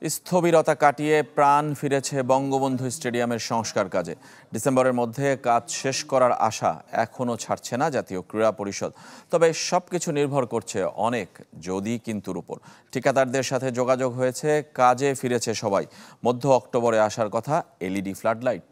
স্থবিরতা কাটিয়ে প্রাণ ফিরেছে বঙ্গবন্ধু স্টেডিয়ামের সংস্কার কাজে। ডিসেম্বরের মধ্যে কাজ শেষ করার আশা এখনও ছাড়ছে না জাতীয় ক্রীড়া পরিষদ। তবে সবকিছু নির্ভর করছে অনেক যদি কিন্তুর উপর। ঠিকাদারদের সাথে যোগাযোগ হয়েছে, কাজে ফিরেছে সবাই। মধ্য অক্টোবরে আসার কথা এলইডি ফ্লাডলাইট।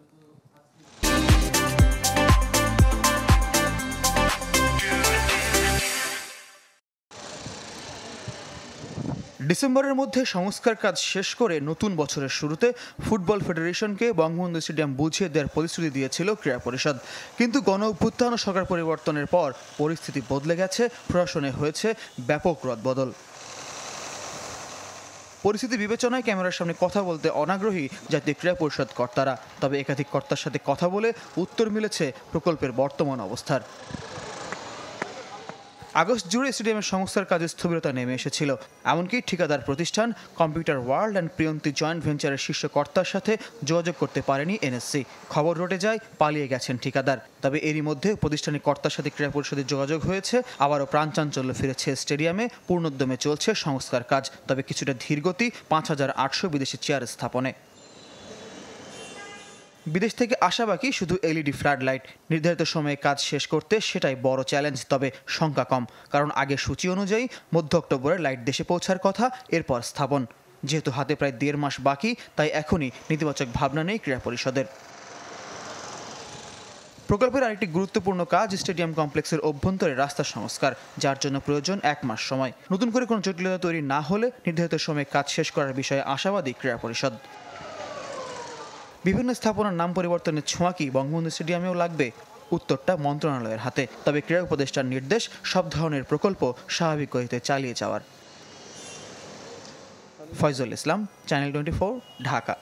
ডিসেম্বরের মধ্যে সংস্কার কাজ শেষ করে নতুন বছরের শুরুতে ফুটবল ফেডারেশনকে বঙ্গবন্ধু স্টেডিয়াম বুঝিয়ে দেওয়ার প্রতিশ্রুতি দিয়েছিল ক্রীড়া পরিষদ। কিন্তু গণ অভ্যুত্থান ও সরকার পরিবর্তনের পর পরিস্থিতি বদলে গেছে, প্রশাসনে হয়েছে ব্যাপক রদবদল। পরিস্থিতি বিবেচনায় ক্যামেরার সামনে কথা বলতে অনাগ্রহী জাতীয় ক্রীড়া পরিষদ কর্তারা। তবে একাধিক কর্তার সাথে কথা বলে উত্তর মিলেছে প্রকল্পের বর্তমান অবস্থার। আগস্ট জুড়ে স্টেডিয়ামের সংস্কার কাজে স্থবিরতা নেমে এসেছিল। এমনকি ঠিকাদার প্রতিষ্ঠান computer world and Priyonti joint ভেঞ্চারের শীর্ষ কর্তার সাথে যোগাযোগ করতে পারেনি এনএসসি। খবর রটে যায় পালিয়ে গেছেন ঠিকাদার। তবে এরই মধ্যে প্রতিষ্ঠানিক কর্তার সাথে ক্রীড়া পরিষদের যোগাযোগ হয়েছে, আবারও প্রাণচাঞ্চল্য ফিরেছে স্টেডিয়ামে। পূর্ণোদ্যমে চলছে সংস্কার কাজ, তবে কিছুটা ধীরগতি ৫,৮০০ বিদেশি চেয়ার স্থাপনে। বিদেশ থেকে আসা বাকি শুধু এলইডি ফ্লাড লাইট। নির্ধারিত সময়ে কাজ শেষ করতে সেটাই বড় চ্যালেঞ্জ, তবে সংখ্যা কম। কারণ আগের সূচি অনুযায়ী মধ্য অক্টোবরে লাইট দেশে পৌঁছার কথা, এরপর স্থাপন। যেহেতু হাতে প্রায় ১.৫ মাস বাকি, তাই এখনই নেতিবাচক ভাবনা নেই ক্রীড়া পরিষদের। প্রকল্পের আরেকটি গুরুত্বপূর্ণ কাজ স্টেডিয়াম কমপ্লেক্সের অভ্যন্তরে রাস্তা সংস্কার, যার জন্য প্রয়োজন ১ মাস সময়। নতুন করে কোনো জটিলতা তৈরি না হলে নির্ধারিত সময়ে কাজ শেষ করার বিষয়ে আশাবাদী ক্রীড়া পরিষদ। বিভিন্ন স্থাপনার নাম পরিবর্তনের ছোঁয়া কি বঙ্গবন্ধু স্টেডিয়ামেও লাগবে? উত্তরটা মন্ত্রণালয়ের হাতে। তবে ক্রীড়া উপদেষ্টার নির্দেশ সব ধরনের প্রকল্প স্বাভাবিক গতিতে চালিয়ে যাওয়ার। ফয়জুল ইসলাম, চ্যানেল 24, ঢাকা।